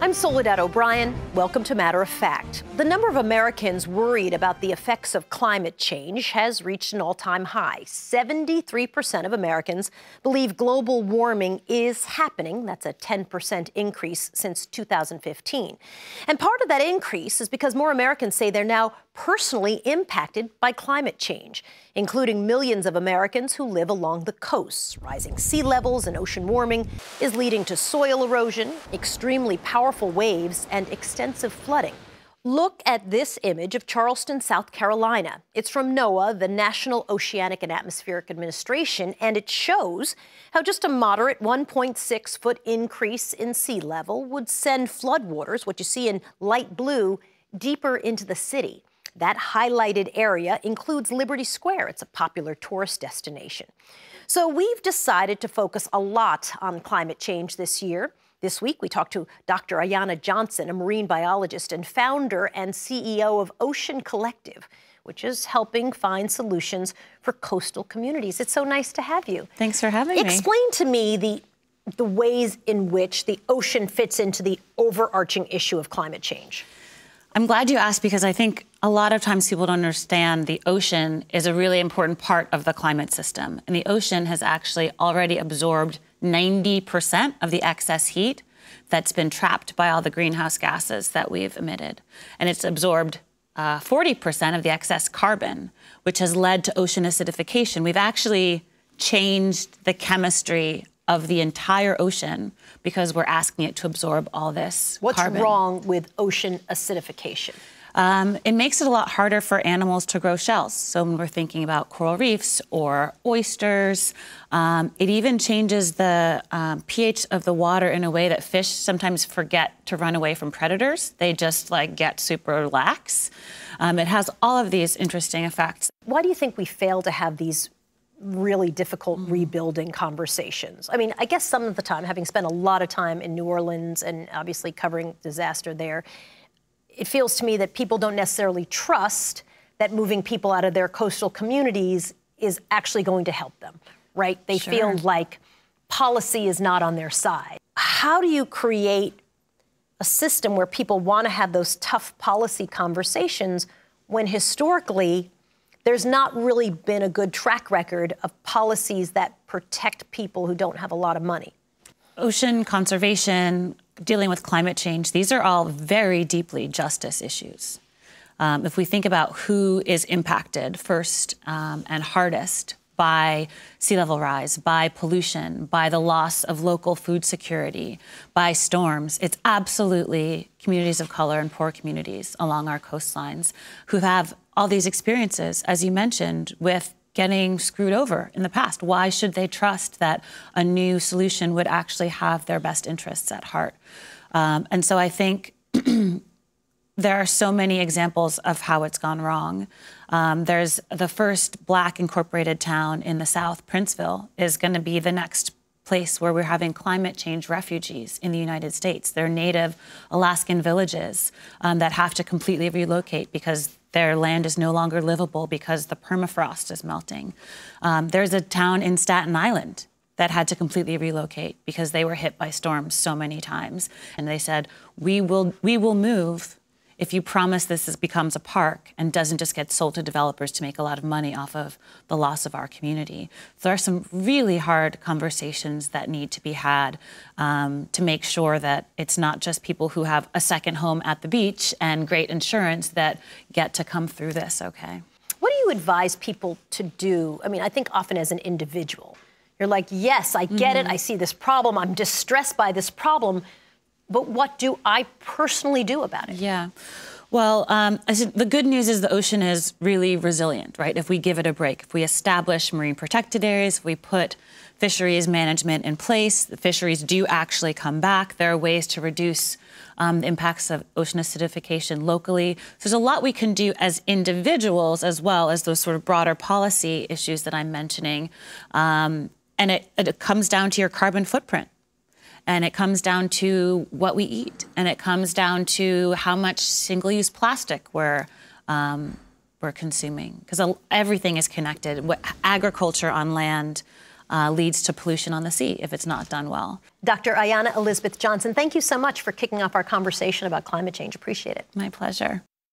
I'm Soledad O'Brien. Welcome to Matter of Fact. The number of Americans worried about the effects of climate change has reached an all-time high. 73% of Americans believe global warming is happening. That's a 10% increase since 2015. And part of that increase is because more Americans say they're now personally impacted by climate change, including millions of Americans who live along the coasts. Rising sea levels and ocean warming is leading to soil erosion, extremely powerful waves, and extensive flooding. Look at this image of Charleston, South Carolina. It's from NOAA, the National Oceanic and Atmospheric Administration, and it shows how just a moderate 1.6-foot increase in sea level would send floodwaters, what you see in light blue, deeper into the city. That highlighted area includes Liberty Square. It's a popular tourist destination. So we've decided to focus a lot on climate change this year. This week, we talked to Dr. Ayana Johnson, a marine biologist and founder and CEO of Ocean Collective, which is helping find solutions for coastal communities. It's so nice to have you. Thanks for having me. Explain to me the ways in which the ocean fits into the overarching issue of climate change. I'm glad you asked, because I think a lot of times people don't understand the ocean is a really important part of the climate system. And the ocean has actually already absorbed 90% of the excess heat that's been trapped by all the greenhouse gases that we've emitted. And it's absorbed 40% of the excess carbon, which has led to ocean acidification. We've actually changed the chemistry of the entire ocean because we're asking it to absorb all this carbon. What's wrong with ocean acidification? It makes it a lot harder for animals to grow shells. So when we're thinking about coral reefs or oysters, it even changes the pH of the water in a way that fish sometimes forget to run away from predators. They just get super lax. It has all of these interesting effects. Why do you think we fail to have these really difficult rebuilding conversations? I mean, I guess some of the time, having spent a lot of time in New Orleans and obviously covering disaster there, it feels to me that people don't necessarily trust that moving people out of their coastal communities is actually going to help them, right? They feel like policy is not on their side. How do you create a system where people want to have those tough policy conversations when historically there's not really been a good track record of policies that protect people who don't have a lot of money? Ocean conservation, dealing with climate change, these are all very deeply justice issues. If we think about who is impacted first and hardest by sea level rise, by pollution, by the loss of local food security, by storms, it's absolutely communities of color and poor communities along our coastlines who have all these experiences, as you mentioned, with getting screwed over in the past. Why should they trust that a new solution would actually have their best interests at heart? And so I think there are so many examples of how it's gone wrong. There's the first Black incorporated town in the South, Princeville, is going to be the next place where we're having climate change refugees in the United States. They're native Alaskan villages that have to completely relocate because their land is no longer livable because the permafrost is melting. There's a town in Staten Island that had to completely relocate because they were hit by storms so many times. And they said, we will move if you promise this becomes a park and doesn't just get sold to developers to make a lot of money off of the loss of our community. So there are some really hard conversations that need to be had to make sure that it's not just people who have a second home at the beach and great insurance that get to come through this, okay? What do you advise people to do? I mean, I think often as an individual, you're like, yes, I get it, I see this problem, I'm distressed by this problem, but what do I personally do about it? Yeah. Well, the good news is the ocean is really resilient, right? If we give it a break, if we establish marine protected areas, if we put fisheries management in place, the fisheries do actually come back. There are ways to reduce the impacts of ocean acidification locally. So there's a lot we can do as individuals as well as those sort of broader policy issues that I'm mentioning. And it comes down to your carbon footprint. And it comes down to what we eat, and it comes down to how much single-use plastic we're consuming, because everything is connected. Agriculture on land, leads to pollution on the sea if it's not done well. Dr. Ayanna Elizabeth Johnson, thank you so much for kicking off our conversation about climate change. Appreciate it. My pleasure.